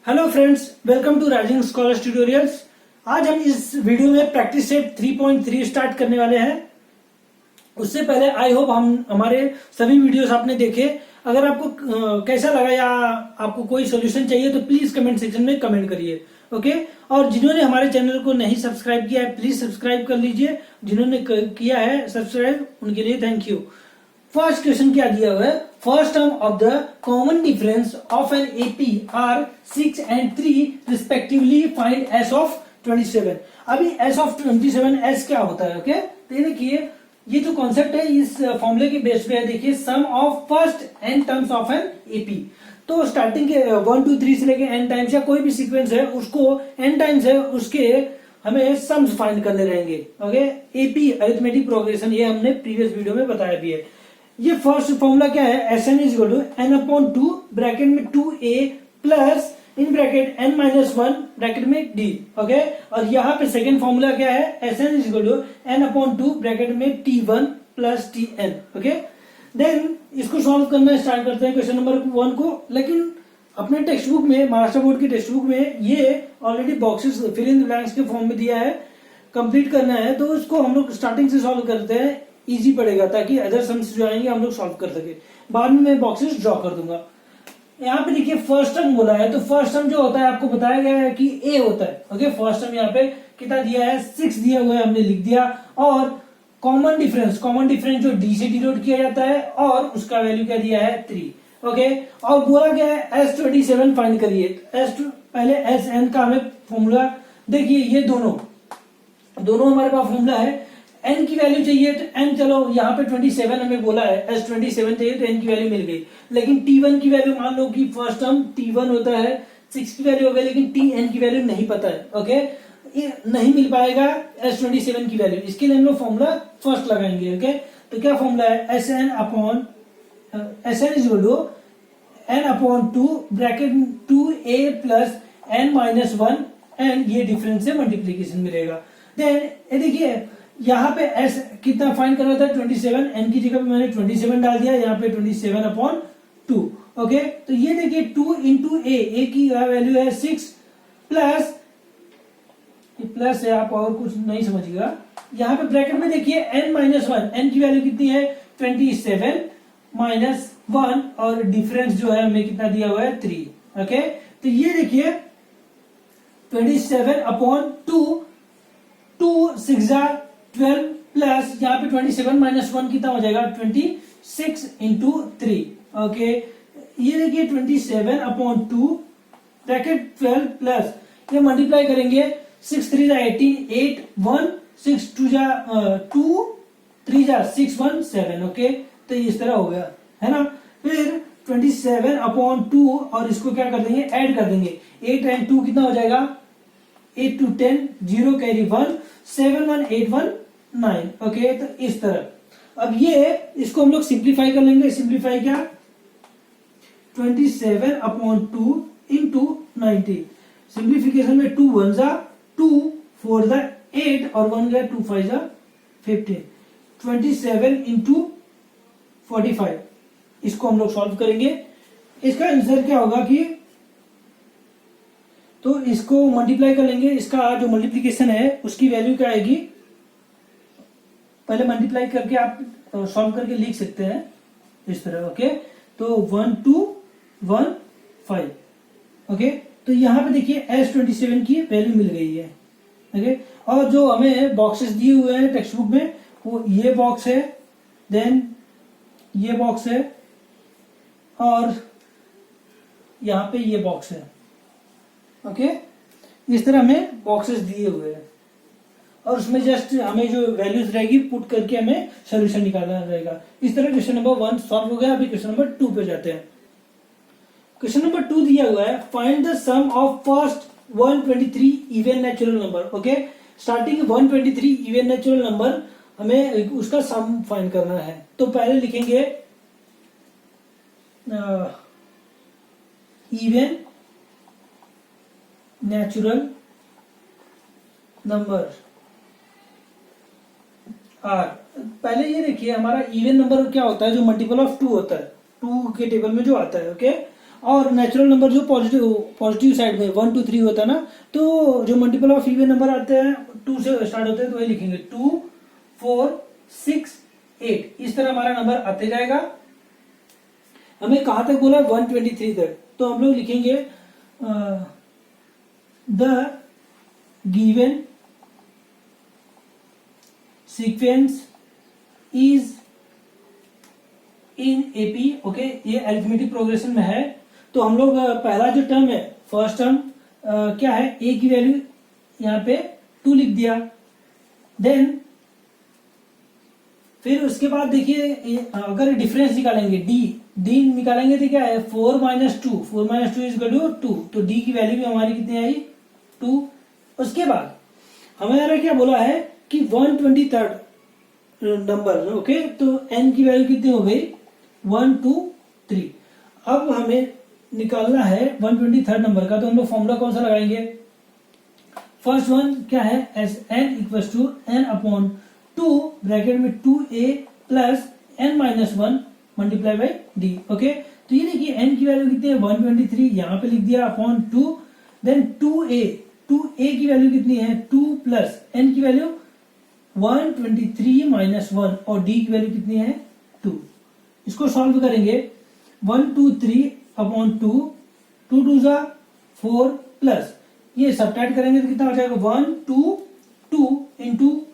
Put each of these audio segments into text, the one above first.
Hello friends, welcome to Rising Scholars Tutorials. आज हम इस वीडियो में प्रैक्टिस सेट 3.3 स्टार्ट करने वाले हैं। उससे पहले आई होप हमारे सभी वीडियोस आपने देखे। अगर आपको कैसा लगा या आपको कोई सोल्यूशन चाहिए तो प्लीज कमेंट सेक्शन में कमेंट करिए। ओके, और जिन्होंने हमारे चैनल को नहीं सब्सक्राइब किया है प्लीज सब्सक्राइब कर लीजिए। जिन्होंने किया है सब्सक्राइब उनके लिए थैंक यू। फर्स्ट क्वेश्चन क्या दिया हुआ है? First term of the common difference of an AP are 6 and 3 respectively find S of 27। अभी एस ऑफ 27 एस क्या होता है? ओके, तो ये देखिए, ये जो कॉन्सेप्ट है इस फॉर्मूले के बेस पे है। देखिए, sum of first N terms of an AP. तो स्टार्टिंग के 1 2 3 से लेके एन टाइम्स या कोई भी सीक्वेंस है उसको एन टाइम्स है उसके हमें सम्स फाइंड करने रहेंगे। ओके, एपी अरिथमेटिक प्रोग्रेशन, ये हमने प्रीवियस वीडियो में बताया भी है। ये फर्स्ट फॉर्मूला क्या है? S n is equal to n upon 2 bracket में 2a plus in bracket n minus 1 bracket में d। ओके, और यहाँ पे सेकेंड फॉर्मूला क्या है? S n is equal to n upon 2 bracket में t1 plus tn। Okay, then इसको solve करना स्टार्ट करते हैं क्वेश्चन नंबर 1 को। लेकिन अपने टेक्स्ट बुक में, महाराष्ट्र बोर्ड की टेक्स्ट बुक में ये already boxes fill in blanks के फॉर्म में दिया है, कंप्लीट करना है। तो उसको हम लोग स्टार्टिंग से सॉल्व करते हैं, इजी पड़ेगा ताकि अदर सम्स जो आएंगे हम लोग सॉल्व कर सके। बाद में मैं बॉक्सेस ड्रॉ कर दूंगा। यहाँ पे देखिए फर्स्ट टर्म बोला है, तो फर्स्ट टर्म जो होता है आपको बताया गया है कि ए होता है। ओके, फर्स्ट टर्म यहाँ पे कितना दिया है? 6 दिया हुआ है, हमने लिख दिया। और कॉमन डिफरेंस जो डी से डिनोट किया जाता है और उसका वैल्यू क्या दिया है? 3। ओके, और बोला गया है S27 फाइंड करिए। पहले एस एन का हमें फॉर्मूला देखिए, ये दोनों हमारे पास फॉर्मूला है। n की वैल्यू चाहिए तो n, चलो यहाँ पे 27 हमें बोला है, S27 चाहिए तो n की वैल्यू मिल गई। लेकिन t1 की वैल्यू मान लो कि फर्स्ट टर्म t1 होता है, 6 की वैल्यू हो गई, लेकिन tn की वैल्यू नहीं पता है। ओके, ये नहीं मिल पाएगा S27 की वैल्यू। इसके लिए हम लोग फॉर्मूला फर्स्ट लगाएंगे। ओके, तो क्या फॉर्मूला है? S n is equal to n upon 2 bracket 2a plus n minus 1 and ये डिफरेंस से मल्टीप्लीकेशन मिलेगा। देन ये देखिए, यहाँ पे s कितना फाइंड करना था? 27। n की जगह पे मैंने 27 डाल दिया, यहाँ पे 27 अपॉन 2। ओके, तो ये देखिए 2 इंटू a की वैल्यू है 6 प्लस, ये प्लस है, आप और कुछ नहीं समझिएगा। यहाँ पे ब्रैकेट में देखिए n माइनस 1, n की वैल्यू कितनी है? 27 माइनस 1, और डिफरेंस जो है हमें कितना दिया हुआ है? 3। ओके, तो ये देखिए 27 अपॉन 2 6 12 प्लस यहाँ पे 27 माइनस 1 कितना हो जाएगा? 26 इंटू 3। ओके, ये देखिए 27 अपॉन 2 ब्रैकेट 12 प्लस, ये मल्टीप्लाई करेंगे, 6 3 जा 18, 8 1 6 2 जा 2 3 जा 6 1 7। ओके, तो इस तरह हो गया है ना। फिर 27 अपॉन 2 और इसको क्या कर देंगे? ऐड कर देंगे। 8 एंड 2 कितना हो जाएगा? 8 2 10, 0 कैरी 1, 7 1 8 1 9। ओके, तो इस तरह अब ये इसको हम लोग सिंप्लीफाई कर लेंगे। सिंप्लीफाई क्या? 27 अपॉन 2 इंटू 90। सिंप्लीफिकेशन में 2 1 जा 2, 4 जा 8 और 1 गया 2 5 जा 15। 27 इंटू 45, इसको हम लोग सॉल्व करेंगे। इसका आंसर क्या होगा कि, तो इसको मल्टीप्लाई कर लेंगे। इसका जो मल्टीप्लीकेशन है उसकी वैल्यू क्या आएगी? पहले मल्टीप्लाई करके आप सॉल्व करके लिख सकते हैं इस तरह। ओके, तो 1 2 1 5। ओके, तो यहाँ पे देखिए S27 की वैल्यू मिल गई है। ओके, और जो हमें बॉक्सेस दिए हुए हैं टेक्स्ट बुक में, वो ये बॉक्स है, देन ये बॉक्स है, और यहाँ पे ये बॉक्स है। ओके, इस तरह हमें बॉक्सेस दिए हुए हैं और उसमें जस्ट हमें जो वैल्यूज रहेगी पुट करके हमें सोल्यूशन निकालना रहेगा। इस तरह क्वेश्चन नंबर 1 सॉल्व हो गया। अभी क्वेश्चन नंबर 2 पे जाते हैं। क्वेश्चन नंबर 2 दिया हुआ है, find the sum of first 123 even natural number. Okay, starting 123 even natural number, हमें उसका सम फाइंड करना है। तो पहले लिखेंगे इवन नेचुरल नंबर आर। पहले ये देखिए, हमारा इवन नंबर क्या होता है? जो मल्टीपल ऑफ 2 होता है, 2 के टेबल में जो आता है। ओके, और नेचुरल नंबर जो पॉजिटिव साइड में 1 2 3 होता है ना, तो जो मल्टीपल ऑफ इवन नंबर आते हैं 2 से स्टार्ट होते हैं, तो वही लिखेंगे 2 4 6 8, इस तरह हमारा नंबर आते जाएगा। हमें कहां तक बोला, 123 तक, तो हम लोग लिखेंगे the given sequence is in AP. Okay, ये अरिथमेटिक प्रोग्रेशन में है। तो हम लोग पहला जो टर्म है, फर्स्ट टर्म क्या है, ए की वैल्यू यहाँ पे 2 लिख दिया। देन फिर उसके बाद देखिए अगर डिफरेंस निकालेंगे डी निकालेंगे तो क्या है, 4 - 2, 4 - 2 इज इक्वल टू 2, तो डी की वैल्यू भी हमारी कितनी आई, 2। उसके बाद हमारा क्या बोला है कि 123rd नंबर। ओके, तो एन की वैल्यू कितनी हो गई, 1 2 3। अब हमें निकालना है 123rd नंबर का, तो हम लोग फॉर्मूला कौन सा लगाएंगे, फर्स्ट वन क्या है, S N equals to n upon 2 bracket में 2a plus n - 1 multiply by d. Okay, तो ये देखिए n की वैल्यू कितनी है, 123, यहाँ पे लिख दिया अपॉन 2, देन 2a की वैल्यू कितनी है, 2 प्लस n की वैल्यू 123 - 1 और d की वैल्यू कितनी है, 2। इसको सॉल्व करेंगे, 123 अपॉन 2, 2 2 जा 4 प्लस ये सब्ट्रैक्ट करेंगे तो कितना हो जाएगा, 1 2 2 इंटू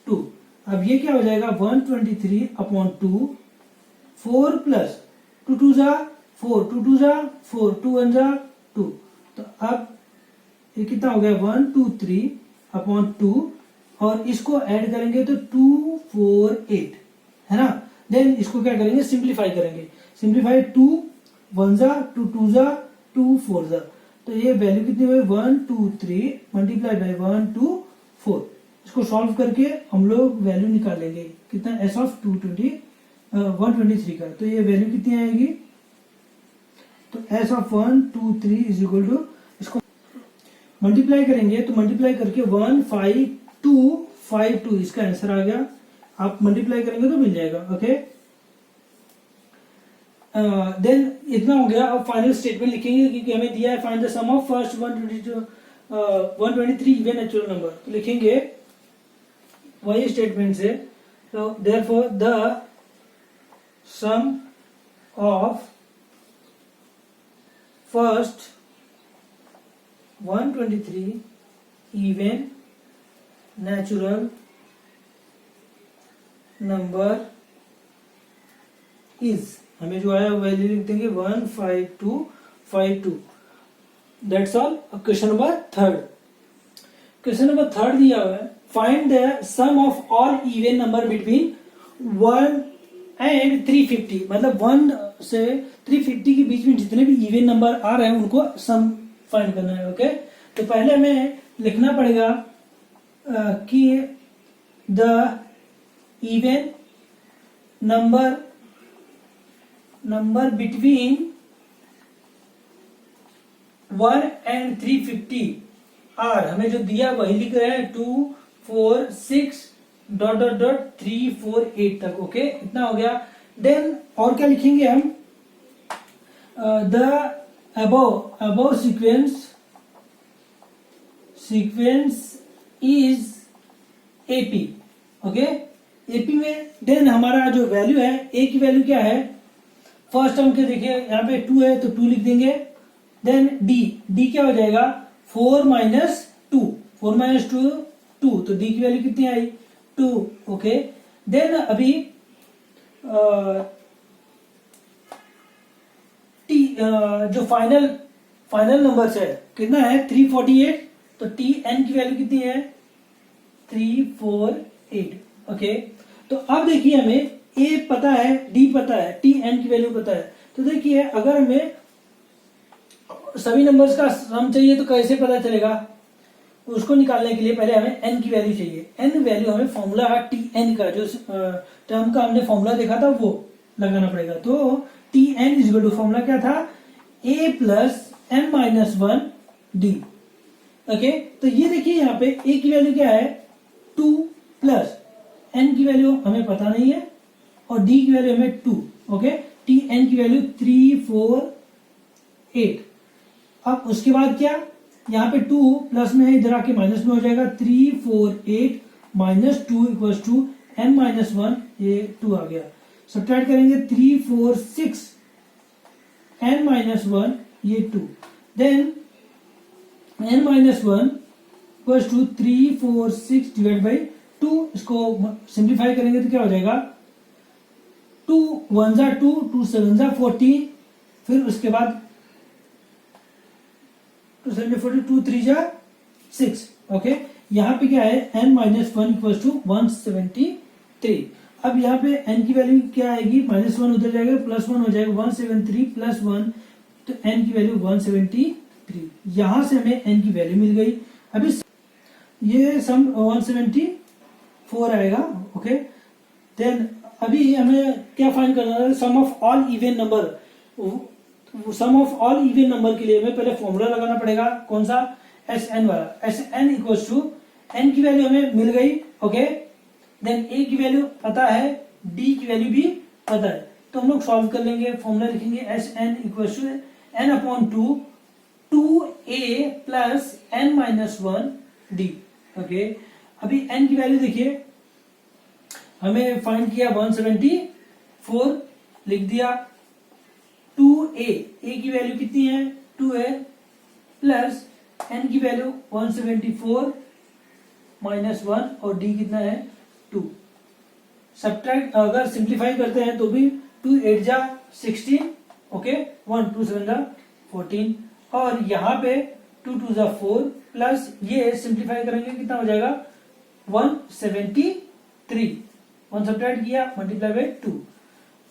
2। अब ये क्या हो जाएगा, 123 अपॉन 2, 4 प्लस 2 2 जा 4, 2 2 जा 4, 2 1 जा 2। तो अब ये कितना हो गया, 123 अपॉन 2 और इसको ऐड करेंगे तो 248 है ना। देन इसको क्या करेंगे, सिंप्लीफाई करेंगे, सिंप्लीफाई 2 1 जा 2 2 जा 2 4 जा, तो ये वैल्यू कितनी हुई, 123 मल्टीप्लाई बाई 124। इसको सॉल्व करके हम लोग वैल्यू निकालेंगे कितना, एस ऑफ 123 का, तो ये वैल्यू कितनी आएगी, तो S of 123 is equal to, इसको मल्टीप्लाई करेंगे तो मल्टीप्लाई करके 15252 इसका आंसर आ गया। आप मल्टीप्लाई करेंगे तो मिल जाएगा। ओके, देन इतना हो गया। अब फाइनल स्टेटमेंट लिखेंगे क्योंकि हमें दिया है find the sum of first 123 even natural number, तो लिखेंगे वही स्टेटमेंट से, तो therefore the sum of first 123 even natural number is, हमें जो आया वैल्यू लिख देंगे 15252। That's all. अब question number third, question number third दिया हुआ है, find the sum of all even number between 1 and 350, मतलब 1 से 350 के बीच में जितने भी इवन नंबर आ रहे हैं उनको सम फाइंड करना है। ओके, तो पहले हमें लिखना पड़ेगा कि the even number between 1 and 350 are, हमें जो दिया वही लिख रहे हैं, 2 4 6 ... 3 4 8 तक। ओके, इतना हो गया। देन और क्या लिखेंगे हम, the above sequence is AP. Okay, AP में देन हमारा जो वैल्यू है, ए की वैल्यू क्या है, फर्स्ट टर्म के देखिए यहाँ पे 2 है तो 2 लिख देंगे। देन डी क्या हो जाएगा, 4 - 2, 4 - 2 2, तो डी की वैल्यू कितनी आई, 2। ओके, देन अभी टी जो फाइनल नंबर है कितना है, 348, तो टी एन की वैल्यू कितनी है, 348। ओके, तो अब देखिए हमें ए पता है, डी पता है, टी एन की वैल्यू पता है, तो देखिए अगर हमें सभी नंबर्स का सम चाहिए तो कैसे पता चलेगा, उसको निकालने के लिए पहले हमें एन की वैल्यू चाहिए। एन वैल्यू हमें फॉर्मूला टी एन का, जो टर्म का हमने फॉर्मूला देखा था वो लगाना पड़ेगा। तो T n is equal to, formula क्या था, a plus n - 1 D. Okay, तो ये देखिए यहाँ पे ए की वैल्यू क्या है, 2 प्लस एन की वैल्यू हमें पता नहीं है और डी की वैल्यू हमें 2। ओके, टी एन की वैल्यू 8। अब उसके बाद क्या, यहाँ पे 2 प्लस में है, इधर आके माइनस में हो जाएगा। 3 4 8 minus 2 equals to n minus 1, ये 2 आ गया। सब्ट्रैक्ट करेंगे 3 4 6 n माइनस 1, ये 2। Then n minus 1 equals to 3 4 6 divide by 2। इसको सिंप्लीफाई करेंगे तो क्या हो जाएगा, 2 1 जा 2, 2 7 जा 14, फिर उसके बाद 2 7 जा 40, 2 3 जा 6। ओके, यहाँ पे क्या है, n माइनस 1 इक्वल्स टू 173। अब यहाँ पे n की वैल्यू क्या आएगी, माइनस 1 उधर जाएगा, प्लस 1 हो जाएगा, 173 प्लस 1, तो n की वैल्यू 173। यहां से हमें n की वैल्यू मिल गई। अभी ये सम 174 आएगा। ओके, देन अभी हमें क्या फाइंड करना है, sum of all even number. Sum of all even number के लिए हमें पहले फॉर्मूला लगाना पड़ेगा, कौन सा, एस एन वाला। S N equals to, N की वैल्यू हमें मिल गई। ओके, देन ए की वैल्यू पता है, डी की वैल्यू भी पता है, तो हम लोग सॉल्व कर लेंगे। फॉर्मूला लिखेंगे S N equals to n upon 2a plus n minus 1 D. Okay, अभी n की वैल्यू देखिए, हमें फाइंड किया 174, लिख दिया। 2a, a की वैल्यू कितनी है, 2 है, प्लस n की वैल्यू 174 माइनस 1, और d कितना है, 2। सब्ट्रैक्ट अगर सिंप्लीफाई करते हैं तो भी 2 8 जा 16, ओके, 1 2 7 जा 14, और यहाँ पे 2 2 जा 4, प्लस ये सिंप्लीफाई करेंगे कितना हो जाएगा, 173। 1 सब्ट्रैक्ट किया, मल्टीप्लाई बाय 2।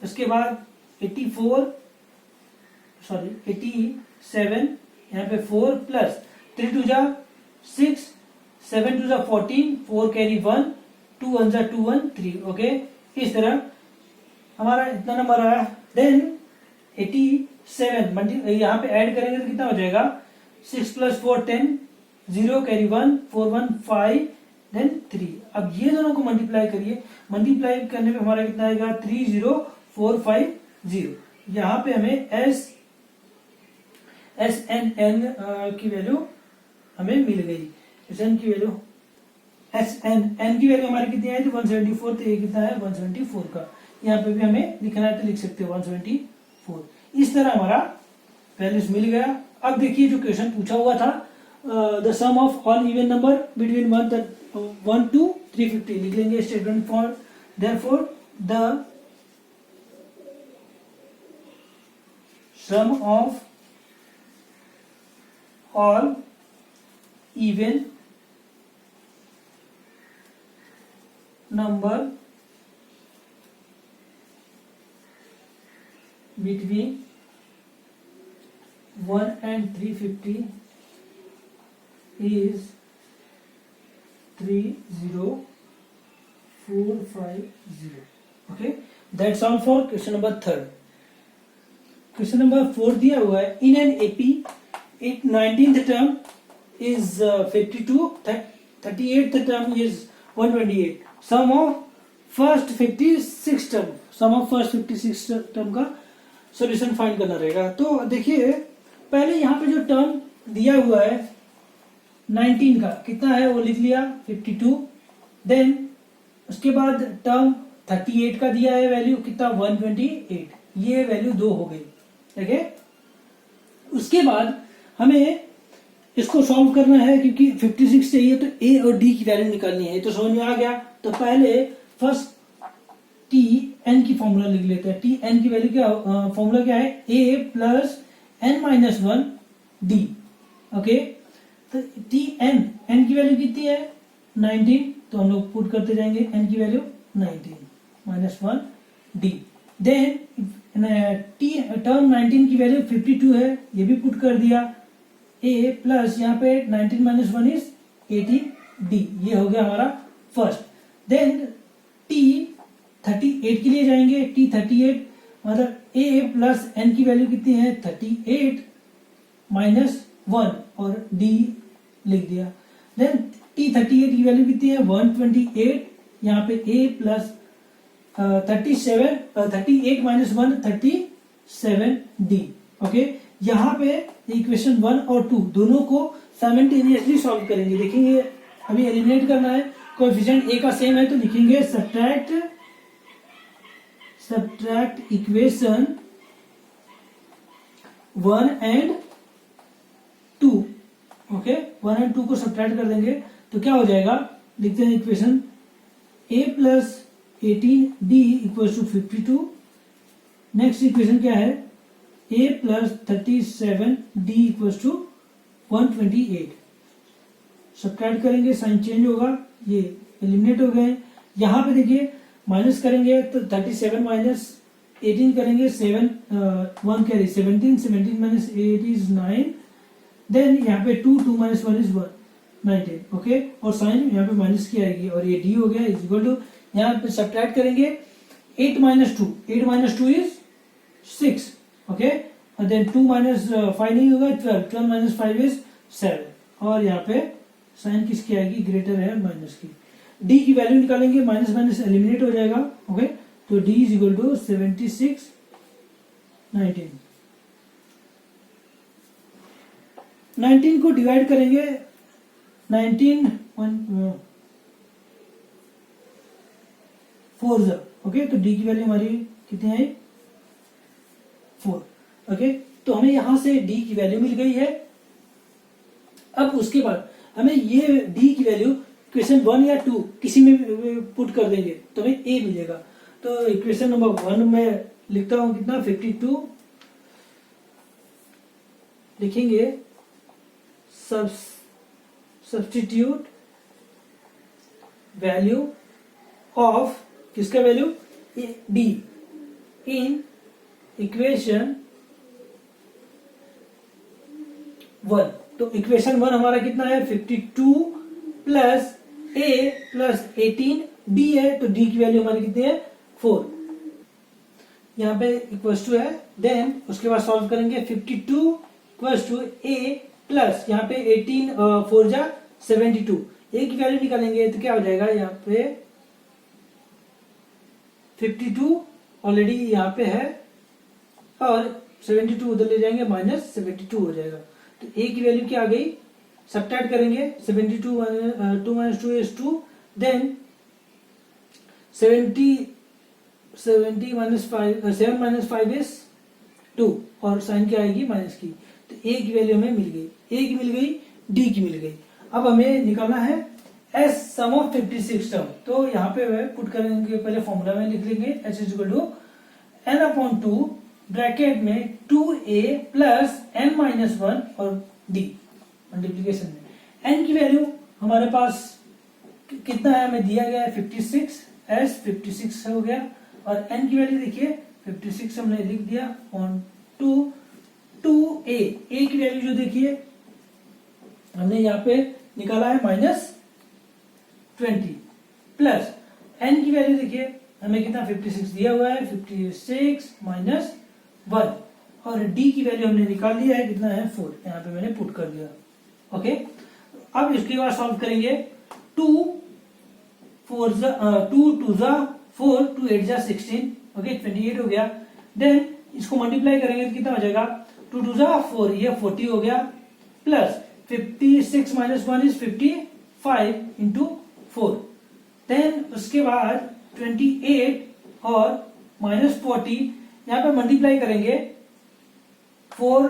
इसके बाद 87, यहाँ पे 4 प्लस 3 2 जा 6, 7 2 जा 14, 4 कैरी 1, 2 1 जा 2 1 3। ओके, इस तरह हमारा इतना नंबर आया। देन 87 यहाँ पे ऐड करेंगे तो कितना हो जाएगा, 6 प्लस 4 10, 0 कैरी 1, 4 1 5, देन 3। अब ये दोनों को मल्टीप्लाई करिए, मल्टीप्लाई करने पे हमारा कितना आएगा, 30450। यहाँ पे हमें एस एन एन की वैल्यू हमें मिल गई। एस एन की वैल्यू, एस एन की वैल्यू हमारी कितनी आई थी, 174, तो ये कितना है, 174 का। यहाँ पे भी हमें लिखना है तो लिख सकते हो 174। इस तरह हमारा वैल्यूज मिल गया। अब देखिए जो क्वेश्चन पूछा हुआ था, the sum of all even number between 1 to 350, लिख लेंगे statement for, therefore the sum of all even number between 1 and 350 is 30450. Okay, that's all for question number 3rd. Question number 4 दिया हुआ है, in an AP 19th term is 52, 38th term is 128. Sum of first 56 term, sum of first 56 term का solution find करना रहेगा। तो देखिए पहले यहाँ पे जो टर्म दिया हुआ है 19 का कितना है वो लिख लिया 52। देन उसके बाद टर्म 38 का दिया है वैल्यू कितना 128, ये वैल्यू 2 हो गई। ठीक है, उसके बाद हमें इसको सॉल्व करना है क्योंकि 56 चाहिए तो ए और डी की वैल्यू निकालनी है। तो समझ में आ गया। तो पहले फर्स्ट टी एन की फॉर्मूला लिख लेते हैं। टी एन की वैल्यू क्या, फॉर्मूला क्या है, A plus N minus 1 D. Okay, तो टी एन की वैल्यू कितनी है 19, तो हम लोग पुट करते जाएंगे एन की वैल्यू 19 minus 1 d. Then T term 19 की वैल्यू 52 है, ये भी पुट कर दिया। ए प्लस यहाँ पे 19 माइनस 1 इज 18 डी, ये हो गया हमारा फर्स्ट। देन टी 38 के लिए जाएंगे। टी 38 मतलब ए प्लस एन की वैल्यू कितनी है 38 माइनस 1 और डी लिख दिया। देन टी 38 की वैल्यू कितनी है 128, यहाँ पे ए प्लस 38 माइनस 1 37 डी। ओके, यहाँ पे इक्वेशन 1 और 2 दोनों को साइमल्टेनियसली सॉल्व करेंगे। देखेंगे अभी एलिमिनेट करना है, कोएफिशिएंट ए का सेम है तो लिखेंगे subtract equation 1 and 2। Okay, 1 and 2 को सब्ट्रैक्ट कर देंगे तो क्या हो जाएगा, लिखते हैं equation a plus 18d equal to 52। Next equation क्या है, a plus 37d equal to 128। Subtract करेंगे, साइन चेंज होगा, ये एलिमिनेट हो गए। यहाँ पे देखिए माइनस करेंगे तो 37 माइनस 18 करेंगे, 7 1 कैरी 17 माइनस 8 इज 9। देन यहाँ पे 2 माइनस 1 इज 1 19। ओके, और साइन यहाँ पे माइनस की आएगी और ये डी हो गया इज इक्वल टू, यहाँ पे सब्ट्रैक्ट करेंगे 8 माइनस 2 इज 6। ओके, और देन 2 माइनस 5 नहीं होगा, 12 माइनस 5 इज 7। और यहाँ पे साइन किसकी आएगी, ग्रेटर है माइनस की। डी की वैल्यू निकालेंगे, माइनस माइनस एलिमिनेट हो जाएगा। ओके, तो डी इज इक्वल टू 76 19। 19 को डिवाइड करेंगे 19 4 ओके, तो डी की वैल्यू हमारी कितनी आई, 4। ओके, तो हमें यहां से डी की वैल्यू मिल गई है। अब उसके बाद हमें ये डी की वैल्यू इक्वेशन 1 या 2 किसी में पुट कर देंगे तो हमें ए मिलेगा। तो इक्वेशन नंबर 1 में लिखता हूं कितना, 52 लिखेंगे, सब्स्टिट्यूट वैल्यू ऑफ किसका वैल्यू, डी इन इक्वेशन 1। तो इक्वेशन 1 हमारा कितना है, 52 प्लस a प्लस 18 d है, तो d की वैल्यू हमारी कितनी है, 4। यहाँ पे इक्वल्स टू है, देन उसके बाद सॉल्व करेंगे 52 इक्वल्स टू a प्लस यहाँ पे 18 4 जा 72, a की वैल्यू निकालेंगे तो क्या हो जाएगा, यहाँ पे 52 ऑलरेडी यहाँ पे है और 72 उधर ले जाएंगे, माइनस 72 हो जाएगा। तो a की वैल्यू क्या आ गई, सब्ट्रैक्ट करेंगे 72 2 minus 2 is 2, then 70 minus 5 7 minus 5 is 2 और साइन क्या आएगी, माइनस की। तो a की वैल्यू हमें मिल गई, a की मिल गई, d की मिल गई। अब हमें निकालना है s सम ऑफ 56 टर्म। तो यहाँ पे पुट करेंगे, पहले फॉर्मूला में लिख लेंगे s is equal to n/2 bracket में 2a प्लस n माइनस 1 और d मल्टीप्लीकेशन में। n की वैल्यू हमारे पास कितना है, हमें दिया गया है 56, s 56 हो गया, और n की वैल्यू देखिए 56 हमने लिख दिया ऑन 2a। a की वैल्यू जो देखिए हमने यहाँ पे निकाला है -20, प्लस n की वैल्यू देखिए हमें कितना 56 दिया हुआ है, 56 माइनस 1, और d की वैल्यू हमने निकाल लिया है, कितना है 4, यहाँ पे मैंने पुट कर दिया। ओके, अब इसके बाद सॉल्व करेंगे 2 2 2 जा 4 2 8 जा 16। ओके, 28 हो गया। देन इसको मल्टीप्लाई करेंगे तो कितना हो जाएगा, 2 2 जा 4, ये 40 हो गया, plus 56 minus 1 is 55 into 4। Then उसके बाद 28 और माइनस 40 यहाँ पे मल्टीप्लाई करेंगे, 4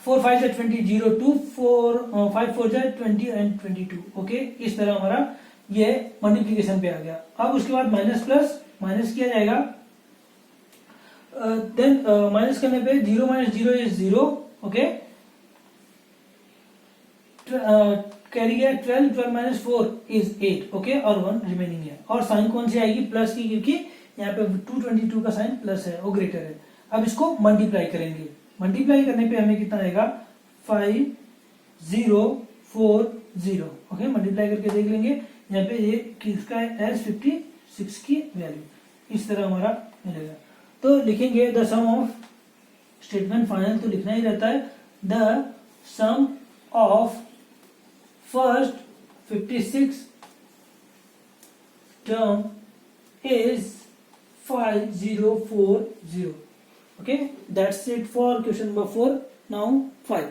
5 जा 20 0 2 4 5 4 जा 20 एंड 22। ओके, इस तरह हमारा ये मल्टीप्लीकेशन पे आ गया। अब उसके बाद माइनस प्लस माइनस किया जाएगा, देन माइनस करने पे 0 माइनस 0 इज 0। ओके, कैरी गया 12 माइनस 4 इज 8। ओके, और 1 रिमेनिंग है, और साइन कौन सी आएगी, प्लस की, क्योंकि यहाँ पे 222 का साइन प्लस है, वो ग्रेटर है। अब इसको मल्टीप्लाई करेंगे, मल्टीप्लाई करने पे हमें कितना आएगा, 5040। ओके, मल्टीप्लाई करके देख लेंगे, यहाँ पे ये किसका है, S56 की वैल्यू, इस तरह हमारा मिलेगा। तो लिखेंगे the sum of, statement final तो लिखना ही रहता है, the sum of first 56 term is 5040. Okay, that's it for question number 4. Now 5।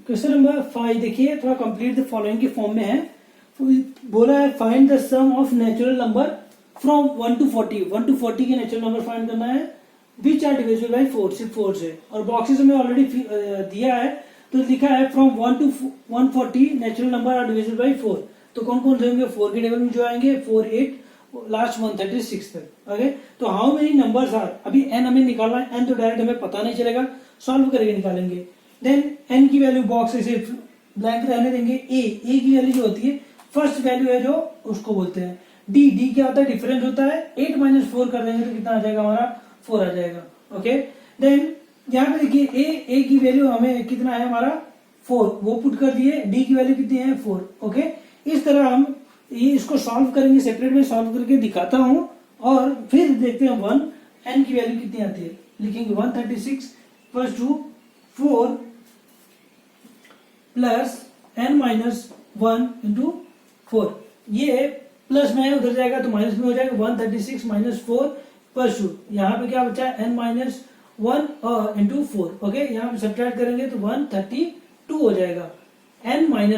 Question number 5 देखिए, थोड़ा कंप्लीट द फॉलोइंग के फॉर्म में है। बोला है find the sum of natural number from 1 to 40। 1 to 40 के नेचुरल नंबर फाइंड करना है, विच आर डिविजिबल बाय 4, सिर्फ 4 से। और बॉक्सेस में ऑलरेडी दिया है, तो लिखा है from 1 to 140 natural number are divisible by 4। तो कौन कौन से होंगे? 4 के टेबल में जो आएंगे 4, 8 लास्ट 136 तक। ओके, तो हाउ मेनी नंबर्स आर, अभी n हमें निकालना है, n तो डायरेक्ट हमें पता नहीं चलेगा, सॉल्व करके निकालेंगे। देन n की वैल्यू बॉक्स ऐसे ब्लैंक रहने देंगे। a की वैल्यू जो होती है फर्स्ट वैल्यू है जो, उसको बोलते हैं d क्या होता है? डिफरेंस होता है। 8 - 4 कर देंगे तो कितना आ जाएगा हमारा? 4 आ जाएगा। ओके, देन यहाँ पे देखिए a की वैल्यू हमें कितना है हमारा? 4, वो पुट कर दिए। d की वैल्यू कितनी है? 4। ओके, इस तरह हम ये इसको सॉल्व करेंगे, सेपरेट में सॉल्व करके दिखाता हूं, और फिर देखते हैं 1 n की वैल्यू कितनी आती है। लिखेंगे 136 प्लस 2 4 प्लस n - 1 इंटू 4। ये प्लस में उधर जाएगा तो माइनस में हो जाएगा। 136 - 4 प्लस 2, यहाँ पे क्या बचा? n - 1 और इंटू 4। ओके, यहाँ पे सब्ट्रैक्ट करेंगे तो 132 हो जाएगा। n - 1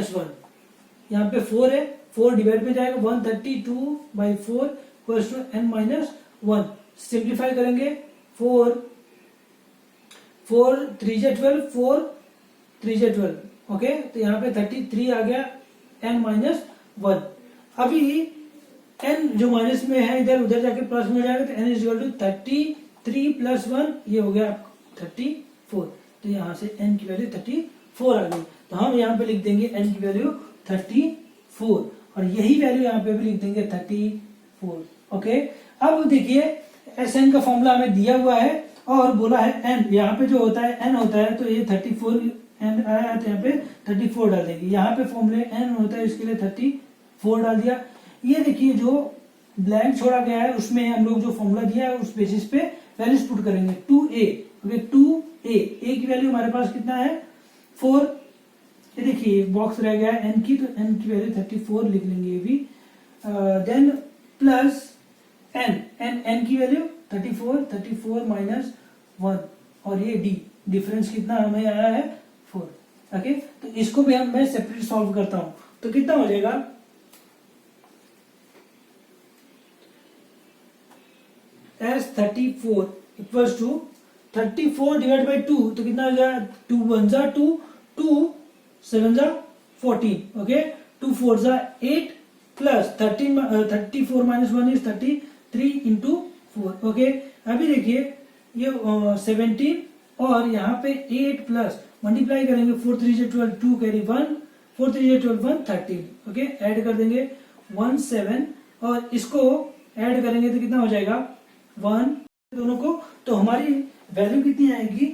यहाँ पे 4 है, 4 डिवाइड में जाएगा 132/4 प्लस टू n - 1। सिंप्लीफाई करेंगे 4 3 × 12, 4 3 × 12। ओके, तो यहाँ पे 33 आ गया n - 1। अभी n जो माइनस में है इधर उधर जाके प्लस में हो जाएगा, तो n = 33 + 1, ये हो गया 34। तो यहाँ से n की वैल्यू 34 आ गई। तो हम यहाँ पे लिख देंगे n की वैल्यू 34, और यही वैल्यू यहाँ पे भी लिख देंगे 34। ओके, अब देखिए Sn का फॉर्मूला हमें दिया हुआ है और बोला है n, यहाँ पे जो होता है n होता है, तो ये 34 n आया तो यहाँ पे 34 डाल देंगे। यहाँ पे फॉर्मूले n होता है, इसके लिए 34 डाल दिया। ये देखिए जो ब्लैंक छोड़ा गया है उसमें हम लोग जो फॉर्मूला दिया है उस बेसिस पे वैल्यूज पुट करेंगे। 2a, ओके, 2a की वैल्यू हमारे पास कितना है? 4। ये देखिए बॉक्स रह गया है n की, तो n की वैल्यू 34 लिख लेंगे ये भी। देन प्लस n की वैल्यू 34 - 1, और ये d डिफरेंस कितना हमें आया है? 4। ओके, तो इसको भी मैं सेपरेट सॉल्व करता हूं, तो कितना हो जाएगा? as 34 equals to 34 divide by 2, तो कितना हो जाएगा? 2 × 1 = 2, 2 7 = 14। Okay, 2 4 = 8 plus 34 - 1 is 33 into 4। Okay, अभी देखिए ये 17 और यहाँ पे 8 प्लस मल्टीप्लाई करेंगे 4 3 × 12, 2 कैरी 1, 4 3 × 12 1 13। ओके, ऐड कर देंगे 1 7, और इसको ऐड करेंगे तो कितना हो जाएगा? 1 दोनों को, तो हमारी वैल्यू कितनी आएगी?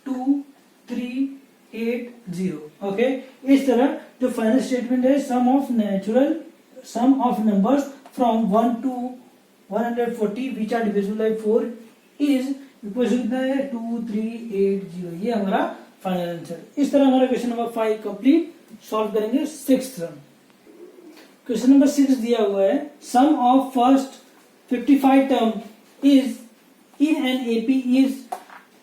2 3 8 0। ओके, इस तरह जो फाइनल स्टेटमेंट है sum of numbers from 1 to 140 which are divisible by 4 is equal to कितना है? 2 3 8 0। ये हमारा फाइनल आंसर। इस तरह हमारा क्वेश्चन नंबर 5 कंप्लीट। सॉल्व करेंगे 6th सम। क्वेश्चन नंबर 6 दिया हुआ है, sum of first 55 term is in an AP is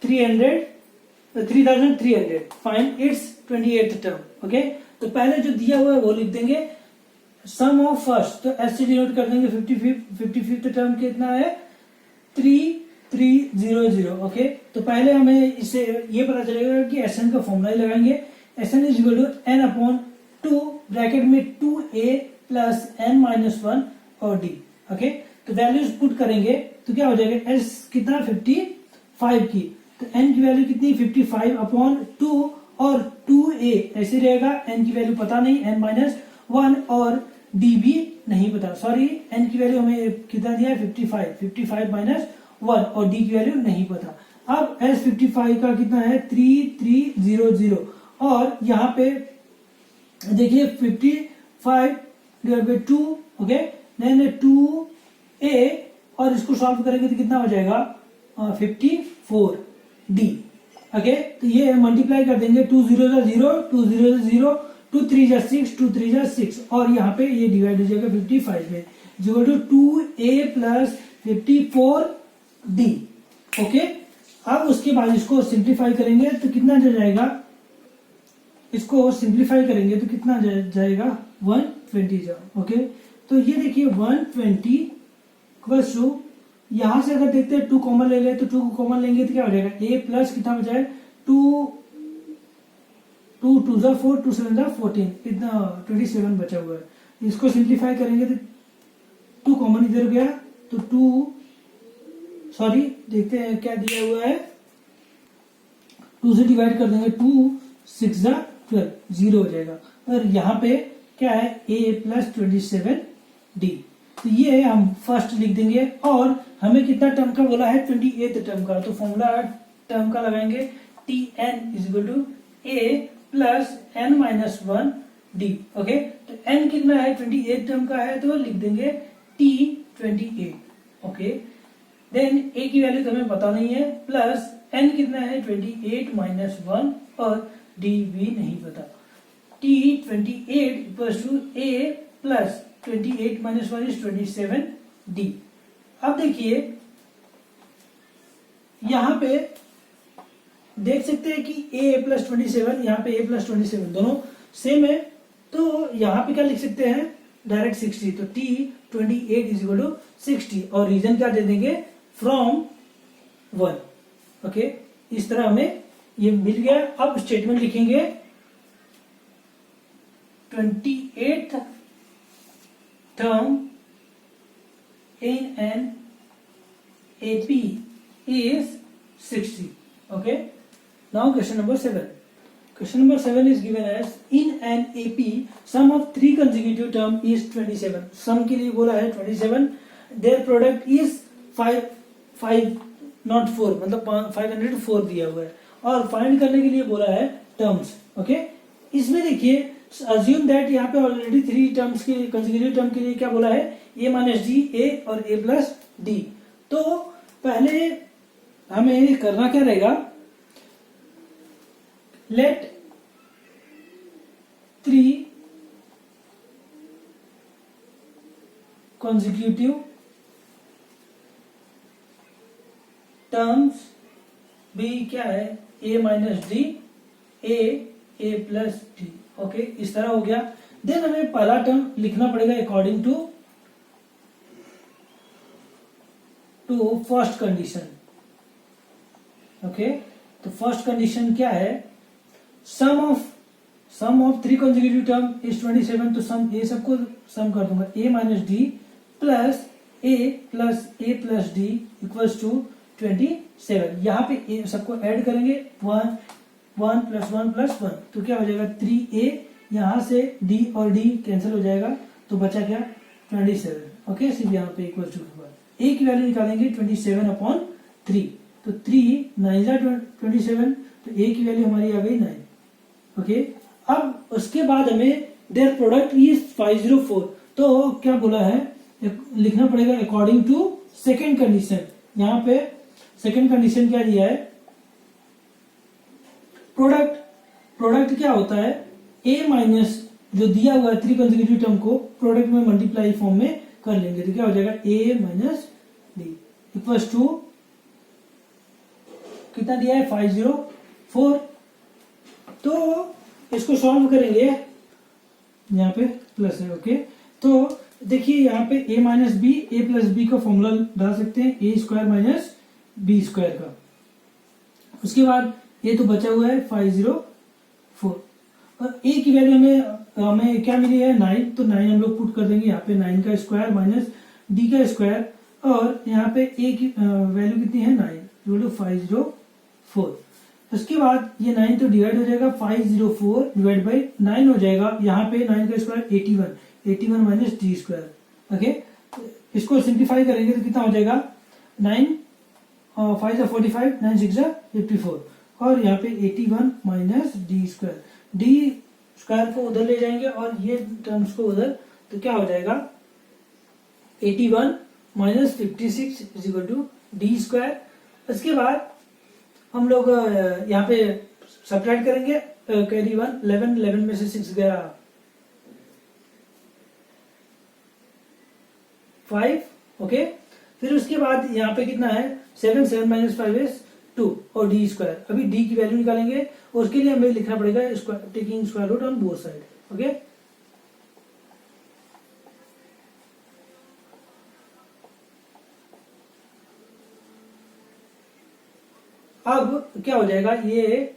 3300. Find its 28th term. Okay, तो पहले जो दिया हुआ है वो लिख देंगे सम ऑफ फर्स्ट, तो एस से डिनोट कर देंगे 55th टर्म कितना है? 3300। ओके, तो पहले हमें इससे ये पता चलेगा कि Sn का फॉर्मूला ही लगाएंगे। Sn = n/2 ब्रैकेट में 2a प्लस n - 1 और d। ओके, तो वैल्यूज पुट करेंगे तो क्या हो जाएगा? s कितना? 55 की, तो n की वैल्यू कितनी? 55/2 और 2a ऐसे रहेगा। n की वैल्यू पता नहीं, n - 1 और d भी नहीं पता। सॉरी, n की वैल्यू हमें कितना दिया है? 55 - 1 और d की वैल्यू नहीं पता। अब s 55 का कितना है? 3300, और यहाँ पे देखिए 55/2। ओके, देन 2a, और इसको सॉल्व करेंगे तो कितना हो जाएगा? 54d। ओके, तो ये मल्टीप्लाई कर देंगे 2 0 = 0, 2 0 = 0, 2 3 = 6, 2 3 = 6, और यहाँ पे ये डिवाइड हो जाएगा 55 में, = 2a + 54d। ओके, अब उसके बाद इसको सिंप्लीफाई करेंगे तो कितना आ जाएगा, इसको सिंप्लीफाई करेंगे तो कितना जाएगा 120 जाओ। ओके, तो ये देखिए 120 इक्वल्स टू, यहां से अगर देखते हैं 2 कॉमन ले ले तो 2 कॉमन लेंगे तो क्या हो जाएगा, a प्लस कितना बचा है 2 2 जा 4 2 7 जा 14, इतना 27 बचा हुआ है। इसको सिंप्लीफाई करेंगे तो 2 कॉमन इधर गया तो 2, सॉरी देखते हैं क्या दिया हुआ है, 2 से डिवाइड कर देंगे 2 6 जा 12, 0 हो जाएगा। और यहाँ पे क्या है a प्लस 27d, तो ये हम फर्स्ट लिख देंगे। और हमें कितना टर्म का बोला है 28th टर्म का, तो फॉर्मूला टर्म का लगाएंगे tn is equal to a plus n minus 1d। Okay, तो n कितना है 28 टर्म का है तो लिख देंगे t28। ओके, देन a की वैल्यू तो हमें पता नहीं है, प्लस n कितना है 28 माइनस 1 और d भी नहीं पता। t28 equals to a plus 28 minus 1 is 27d। अब देखिए यहां पे देख सकते हैं कि a प्लस 27, यहाँ पे a प्लस 27 दोनों सेम है, तो यहाँ पे क्या लिख सकते हैं डायरेक्ट 60, तो t28 इज इक्वल टू 60 और रीजन क्या दे देंगे फ्रॉम 1। ओके, इस तरह हमें ये मिल गया। अब स्टेटमेंट लिखेंगे 28th term in an AP is 60. Okay, now question number 7. Question number 7 is given as in an AP sum of 3 consecutive term is 27. sum के लिए बोला है 27, their product is 5 not 4, मतलब 504 दिया हुआ है, और फाइंड करने के लिए बोला है टर्म्स। ओके, इसमें देखिए अज्यूम दैट यहाँ पे ऑलरेडी 3 टर्म्स के कंसेक्यूटिव टर्म के लिए क्या बोला है a माइनस डी, ए और a प्लस डी। तो पहले हमें करना क्या रहेगा, लेट 3 consecutive टर्म्स भी क्या है a minus D, a plus D. Okay, इस तरह हो गया। देन हमें पहला टर्म लिखना पड़ेगा according to first condition. Okay, तो फर्स्ट कंडीशन क्या है, sum of 3 consecutive term is 27, तो सम ये सबको सम कर दूंगा a minus d plus a plus d equals to 27। यहाँ पे a सबको ऐड करेंगे 1 प्लस 1 प्लस 1, तो क्या हो जाएगा 3a, यहाँ से d और d कैंसिल हो जाएगा तो बचा क्या 27। ओके, सिर्फ यहाँ पे इक्वल टू a की वैल्यू निकालेंगे 27 अपॉन 3, तो 3 9 जा 27, तो a की वैल्यू हमारी आ गई 9। ओके, अब उसके बाद हमें देयर प्रोडक्ट इज 504, तो क्या बोला है लिखना पड़ेगा अकॉर्डिंग टू सेकेंड कंडीशन। यहाँ पे सेकेंड कंडीशन क्या दिया है, प्रोडक्ट क्या होता है a माइनस जो दिया हुआ है 3 consecutive टर्म को प्रोडक्ट में मल्टीप्लाई फॉर्म में कर लेंगे, तो क्या हो जाएगा a minus d equals to कितना दिया है 504। तो इसको सॉल्व करेंगे, यहाँ पे प्लस है। ओके, तो देखिए यहाँ पे a minus b, a plus b का फॉर्मूला डाल सकते हैं a square minus b square का। उसके बाद ये तो बचा हुआ है 504 और a की वैल्यू हमें क्या मिली है 9, तो 9 हम लोग पुट कर देंगे यहाँ पे 9 का स्क्वायर माइनस d का स्क्वायर, और यहाँ पे a की वैल्यू कितनी है 9 504। उसके बाद ये 9 तो डिवाइड हो जाएगा 504 डिवाइड बाई 9 हो जाएगा, यहाँ पे 9 का square 81 minus D square. Okay, इसको सिंप्लीफाई करेंगे तो कितना हो जाएगा 9 5 45, 9 6 54, और यहाँ पे 81 minus D square, D square को उधर ले जाएंगे और ये टर्म्स को उधर, तो क्या हो जाएगा 81 minus 56 is equal to d square. उसके बाद हम लोग यहाँ पे सब्ट्रैक्ट करेंगे, कैरी 1 11 में से 6 गया 5। ओके, फिर उसके बाद यहाँ पे कितना है 7 माइनस 5 इज 2 और डी स्क्वायर। अभी डी की वैल्यू निकालेंगे और उसके लिए हमें लिखना पड़ेगा square, taking square root on both side. Okay, अब क्या हो जाएगा, ये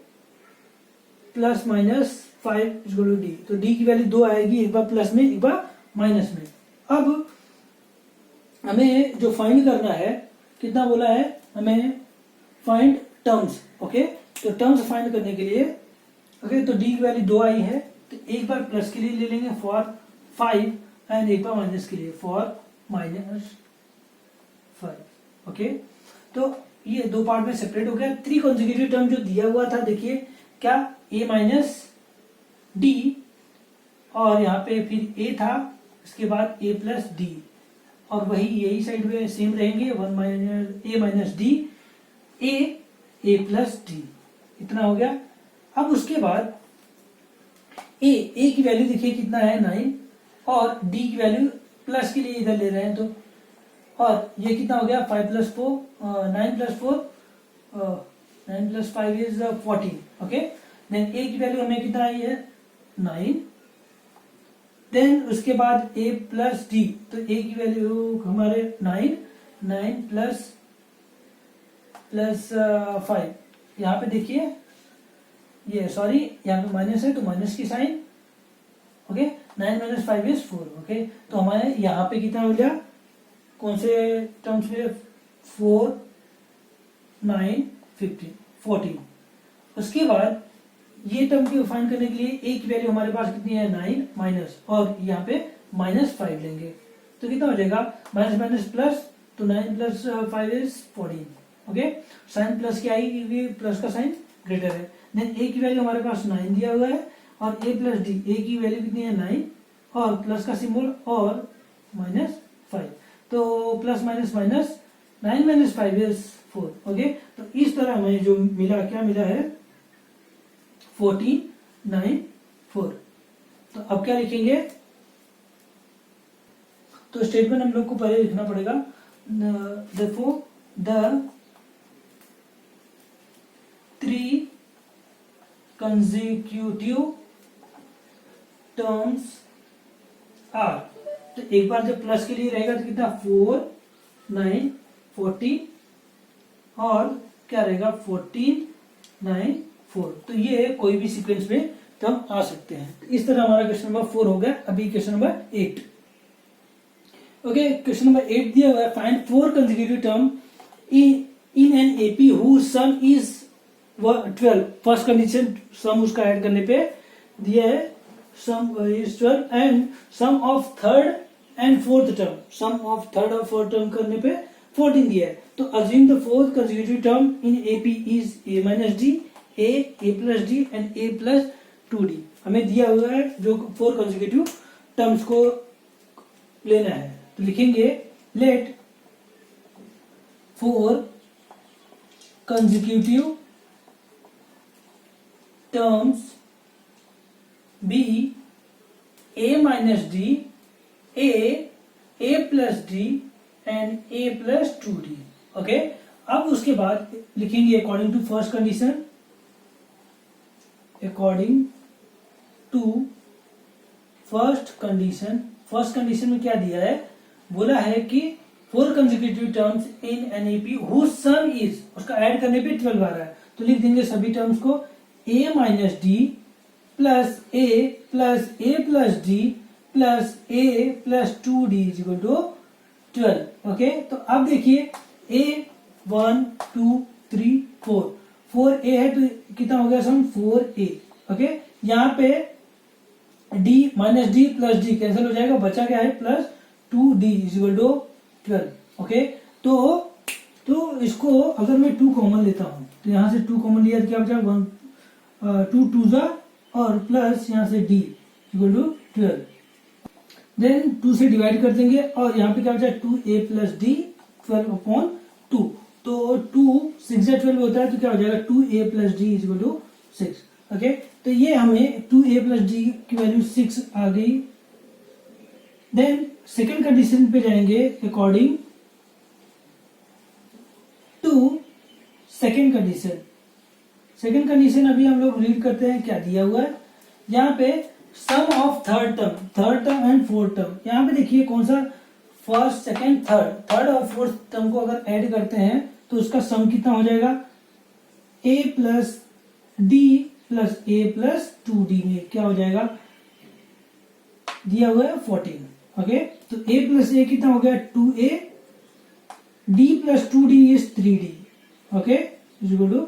plus minus 5 is equal to d. तो डी की वैल्यू 2 आएगी, एक बार प्लस में एक बार माइनस में। अब हमें जो फाइंड करना है, कितना बोला है हमें, फाइंड टर्म्स। ओके, तो टर्म्स फाइंड करने के लिए ओके, तो डी की वैल्यू 2 आई है, तो एक बार प्लस के लिए ले लेंगे फॉर 5 एंड एक बार माइनस के लिए फॉर माइनस 5। ओके, तो ये दो पार्ट में सेपरेट हो गया। 3 कॉन्जिक्यूटिव टर्म जो दिया हुआ था, देखिए क्या, a माइनस डी, और यहाँ पे फिर a था, इसके बाद a प्लस डी, और वही यही साइड में सेम रहेंगे, 1 minus a minus D, a plus D, इतना हो गया। अब उसके बाद a की वैल्यू देखिए कितना है 9, और d की वैल्यू प्लस के लिए इधर ले रहे हैं, तो और ये कितना हो गया 5 plus 4, 9 plus 4, 9 plus 5 is 14। Okay, then a की वैल्यू हमें कितना आई है 9, देन उसके बाद a प्लस डी, तो a की वैल्यू हमारे 9 प्लस 5, यहाँ पे देखिए ये सॉरी यहाँ पे माइनस है तो माइनस की sign. Okay, 9 minus 5 is 4। Okay, तो हमारे यहाँ पे कितना हो गया, कौन से टर्म्स में, 4 9 15 14। उसके बाद ये टर्म को फाइंड करने के लिए a की वैल्यू हमारे पास कितनी है 9 माइनस, और यहाँ पे माइनस 5 लेंगे, तो कितना हो जाएगा माइनस माइनस प्लस, तो 9 plus 5 is 14। Okay, sign plus की आएगी, प्लस का साइन ग्रेटर है। देन a की वैल्यू हमारे पास 9 दिया हुआ है, और a प्लस डी, a की वैल्यू कितनी है 9 और प्लस का सिंबल और माइनस 5, तो plus minus minus 9 minus 5 is 4। Okay, तो इस तरह हमें जो मिला, क्या मिला है 14 9 4। तो अब क्या लिखेंगे, तो स्टेटमेंट हम लोग को पहले लिखना पड़ेगा, therefore the 3 consecutive terms are, तो एक बार जब प्लस के लिए रहेगा तो कितना 4 9 14, और क्या रहेगा 14 9 4। तो ये कोई भी सीक्वेंस में टर्म आ सकते हैं। इस तरह हमारा क्वेश्चन नंबर 4 हो गया। अभी question number 8। Okay, question number 8 दिया हुआ है, find 4 consecutive term in an AP whose sum is 12। First condition sum उसका ऐड करने पे दिया है, sum is 12 and sum of third and fourth term, sum of third और फोर्थ टर्म करने पे 14 दिया है। तो assume the fourth consecutive term in AP is a minus D, a plus D and a plus 2d। हमें दिया हुआ है जो 4 कंसेक्यूटिव टर्म्स को लेना है, तो लिखेंगे late 4 consecutive terms be a minus d, a plus d and a plus 2d। Okay, अब उसके बाद लिखेंगे according to first condition, according to first condition. First condition में क्या दिया है, बोला है कि 4 consecutive terms in an AP whose sum is, उसका ऐड करने पे 12 आ रहा है, तो लिख देंगे सभी टर्म्स को a minus d plus a plus d plus a plus 2d is equal to 12। Okay, तो अब देखिए a 1 2 3 4, 4a है तो कितना हो गया सम 4a। ओके, यहाँ पे d minus d plus d cancel हो जाएगा, बचा क्या है plus 2d is equal to 12। Okay, तो इसको अगर मैं 2 कॉमन लेता हूं तो यहां से 2 कॉमन लिया तो क्या बचा 1 2 2 जा और प्लस यहां से d इक्वल टू 12, देन 2 से डिवाइड कर देंगे और यहाँ पे क्या बचा 2a प्लस डी 12/2। तो 2 6 या 12 होता है तो क्या हो जाएगा 2a plus d is equal to 6। Okay, तो ये हमें 2a प्लस डी की वैल्यू 6 आ गई। देन सेकेंड कंडीशन पे जाएंगे, अकॉर्डिंग टू सेकेंड कंडीशन अभी हम लोग रीड करते हैं क्या दिया हुआ है यहाँ पे। Sum of third term and fourth term. यहाँ पे देखिए कौन सा फर्स्ट सेकेंड थर्ड और फोर्थ टर्म को अगर ऐड करते हैं तो उसका सम कितना हो जाएगा, a plus d plus A plus 2d में क्या हो जाएगा, दिया हुआ है 14। ओके, तो a प्लस ए कितना हो गया 2a, d plus 2d is 3d। Okay, is equal to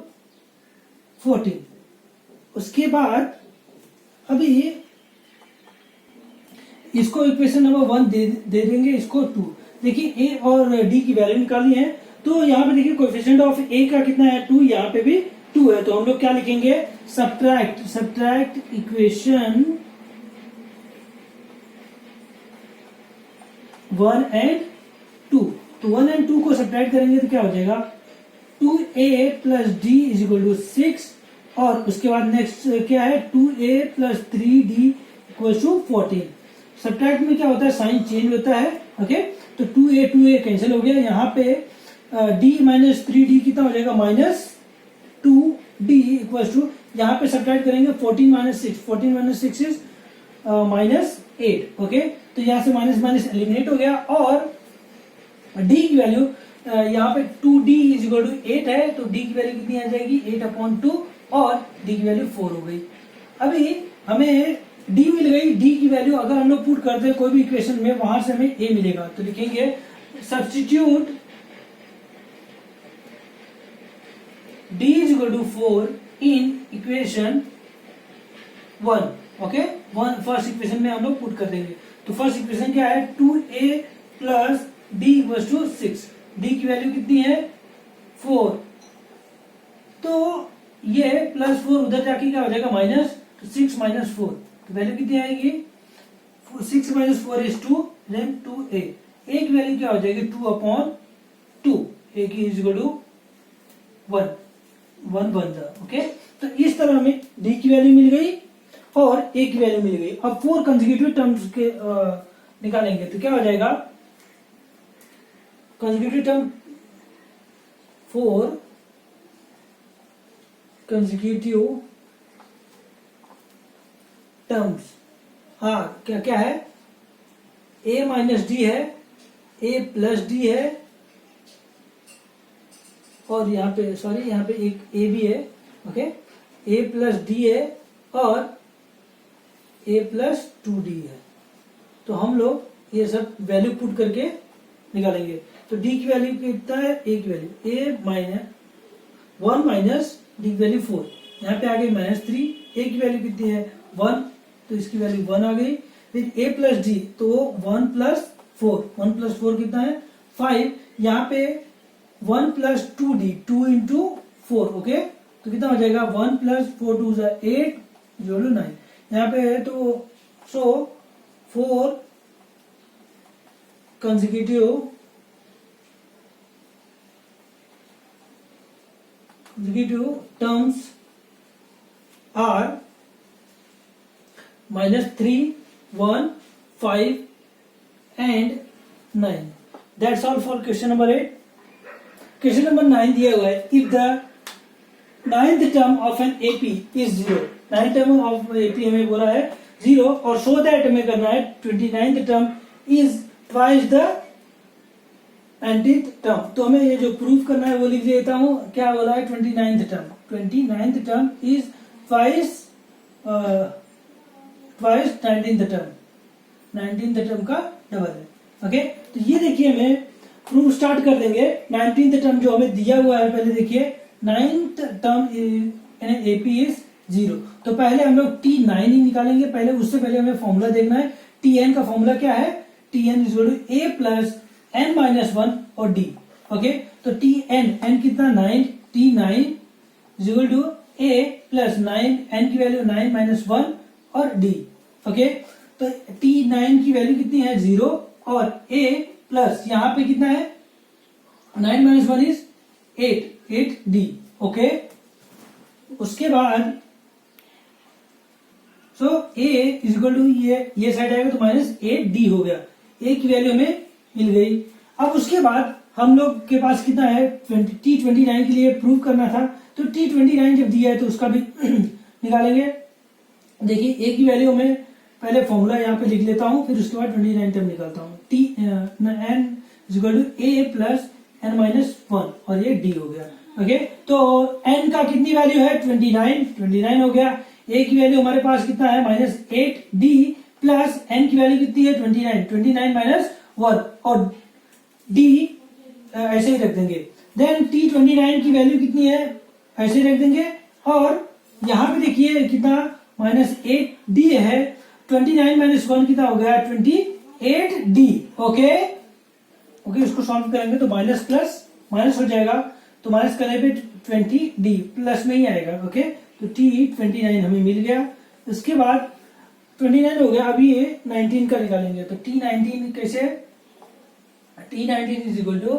14। उसके बाद अभी इसको इक्वेशन नंबर 1 दे देंगे, इसको 2। देखिए a और d की वैल्यू निकाली है, तो यहाँ पे देखिए कोएफिशिएंट ऑफ a का कितना है 2, यहाँ पे भी 2 है, तो हम लोग क्या लिखेंगे, सब्ट्रैक्ट इक्वेशन 1 एंड 2। तो 1 एंड 2 को सब्ट्रैक्ट करेंगे तो क्या हो जाएगा, 2a plus d is equal to 6, और उसके बाद नेक्स्ट क्या है 2a plus 3d equal to 14। Subtract में क्या होता है, साइन चेंज होता है। ओके, तो 2a कैंसिल हो गया, यहाँ पे d माइनस 3d कितना हो जाएगा, माइनस 2d इक्वल टू, यहाँ पे सब्ट्रैक्ट करेंगे 14 माइनस 6 इज माइनस 8। ओके, तो यहाँ से माइनस माइनस एलिमिनेट हो गया, और d की वैल्यू यहाँ पे 2d इज इक्वल टू 8 है, तो d की वैल्यू कितनी आ जाएगी 8/2, और d की वैल्यू 4 हो गई। अभी हमें d मिल गई, d की वैल्यू अगर हम लोग पुट करते हैं कोई भी इक्वेशन में, वहां से हमें a मिलेगा, तो लिखेंगे substitute d is equal to 4 in equation 1। Okay, first equation में हम लोग पुट कर देंगे। तो फर्स्ट इक्वेशन क्या है, 2a plus d equal to 6, d की वैल्यू कितनी है 4, तो ये प्लस 4 उधर जाके क्या हो जाएगा माइनस, तो 6 माइनस 4, तो वैल्यू कितनी आएगी, 6 minus 4 is 2, then 2a, a की वैल्यू क्या हो जाएगी 2/2, a की इज इक्वल टू 1 बन जाए। ओके, तो इस तरह हमें d की वैल्यू मिल गई और a की वैल्यू मिल गई। अब 4 कंसेक्यूटिव टर्म्स के निकालेंगे तो क्या हो जाएगा, कंसेक्यूटिव टर्म 4 कंसेक्यूटिव टर्म्स, हाँ क्या क्या है, a माइनस डी है, a प्लस डी है, और यहाँ पे सॉरी यहाँ पे एक a भी है। ओके, a प्लस डी है और a प्लस 2d है, तो हम लोग ये सब वैल्यू पुट करके निकालेंगे। तो d की वैल्यू कितना है, a की value a minus 1 minus d की वैल्यू 4, यहाँ पे आ गई -3, a की वैल्यू कितनी है 1, तो इसकी वैल्यू 1 आ गई। फिर a प्लस डी, तो 1 प्लस 4 कितना है 5, यहाँ पे 1 प्लस 2d 2 इंटू 4। ओके, तो कितना हो जाएगा 1 प्लस 4 2 8 जोड़ो 9, यहाँ पे है तो सो 4 consecutive terms are -3, 1, 5 and 9। That's all for question number 8। Question number 9 दिया हुआ है, if the 9th term of an AP is 0, 9th term of AP हमें बोला है 0, और सो दैट हमें करना है 29th term is twice the 19th term. तो हमें ये जो प्रूफ करना है वो लिख देता हूं, क्या बोला है 29th term is twice 19th term का डबल है। ओके, तो ये देखिए हमें प्रूफ स्टार्ट कर देंगे। 19th टर्म जो हमें दिया हुआ है, पहले देखिए 9th term in AP is 0, तो पहले हम लोग T9 ही निकालेंगे। पहले उससे पहले हमें फॉर्मूला देखना है, Tn का फॉर्मूला क्या है, Tn is equal to a plus n minus 1 और d। ओके, तो n कितना 9, T9 is equal to a plus 9, n की वैल्यू 9 माइनस 1 और d। ओके, तो T9 की वैल्यू कितनी है 0, और a प्लस यहाँ पे कितना है 9 माइनस 1 इज 8d। ओके, उसके बाद सो a इज इक्वल टू ये साइड आएगा तो -8d हो गया, a की वैल्यू हमें मिल गई। अब उसके बाद हम लोग के पास कितना है T29 के लिए प्रूव करना था, तो T29 जब दिया है तो उसका भी निकालेंगे। देखिए ए की वैल्यू में पहले फॉर्मूला यहाँ पे लिख लेता हूँ, फिर उसके बाद 29 टर्म निकालता हूँ। n equal to a plus n minus 1 और ये d हो गया। ओके, तो n का कितनी वैल्यू है 29 हो गया। a की वैल्यू हमारे पास कितना है -8d प्लस n की वैल्यू कितनी है 29 माइनस 1 और d ऐसे ही रख देंगे। देन T29 की वैल्यू कितनी है ऐसे ही रख देंगे, और यहाँ पे देखिए कितना -8d है, 29 माइनस 1 कितना हो गया 28d। ओके, इसको सॉल्व करेंगे तो माइनस प्लस माइनस हो जाएगा, तो माइनस करने पे 20d प्लस में ही आएगा। ओके, तो T29 हमें मिल गया। उसके बाद 29 हो गया, अभी ये 19 का निकालेंगे, तो T19 कैसे, T19 इज इक्वल टू,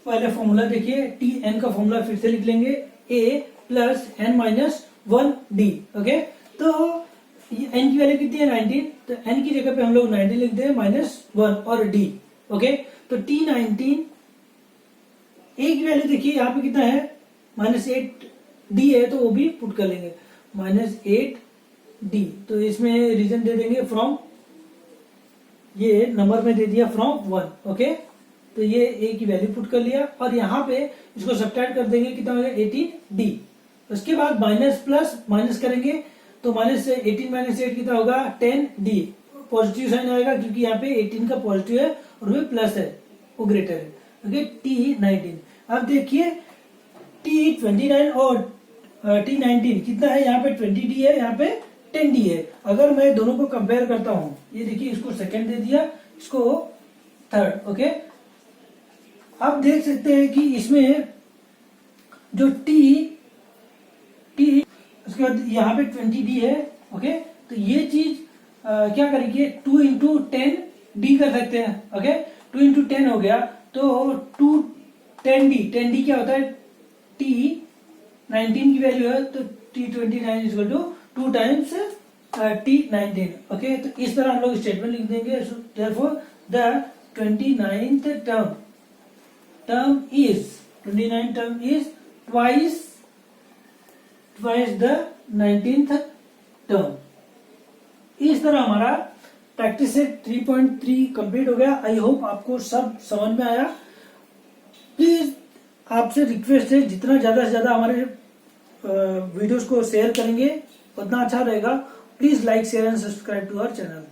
पहले फॉर्मूला देखिए Tn का फॉर्मूला फिर से लिख लेंगे, a plus n minus 1d। Okay, तो n की वैल्यू कितनी है 19, तो n की जगह पे हम लोग 19 लिखते हैं -1 और d। ओके, तो T19 a की वैल्यू देखिए यहाँ पे कितना है -8d है, तो वो भी पुट कर लेंगे -8d, तो इसमें रीजन दे देंगे फ्रॉम, ये नंबर में दे दिया फ्रॉम 1। ओके, तो ये a की वैल्यू पुट कर लिया, और यहाँ पे इसको सब्ट्रैक्ट कर देंगे, कितना हो गया 18d। उसके बाद माइनस प्लस माइनस करेंगे, तो -18 माइनस 8 कितना होगा 10d, पॉजिटिव साइन आएगा क्योंकि यहाँ पे 18 का पॉजिटिव है और वो प्लस है, वो ग्रेटर है। ओके, T19, अब देखिए T29 और T19 कितना है, यहाँ पे 20d है, यहाँ पे 10d है। अगर मैं दोनों को कंपेयर करता हूं, ये देखिए इसको सेकंड दे दिया, इसको थर्ड। ओके, आप देख सकते हैं कि इसमें जो T उसके बाद यहाँ पे 20d है। ओके, तो ये चीज क्या करेंगे 2 इंटू 10d कर सकते हैं। ओके, 2 इंटू 10 हो गया, तो 10d क्या होता है T19 की वैल्यू है, तो T29 is equal to 2 times T19। Okay, तो इस तरह हम लोग स्टेटमेंट लिख देंगे। Therefore the 29th term is twice the 19th term। इस तरह हमारा प्रैक्टिस सेट 3.3 कंप्लीट हो गया। आई होप आपको सब समझ में आया। प्लीज आपसे रिक्वेस्ट है, जितना ज्यादा से ज्यादा हमारे वीडियोस को शेयर करेंगे उतना अच्छा रहेगा। Please like share and subscribe to our channel.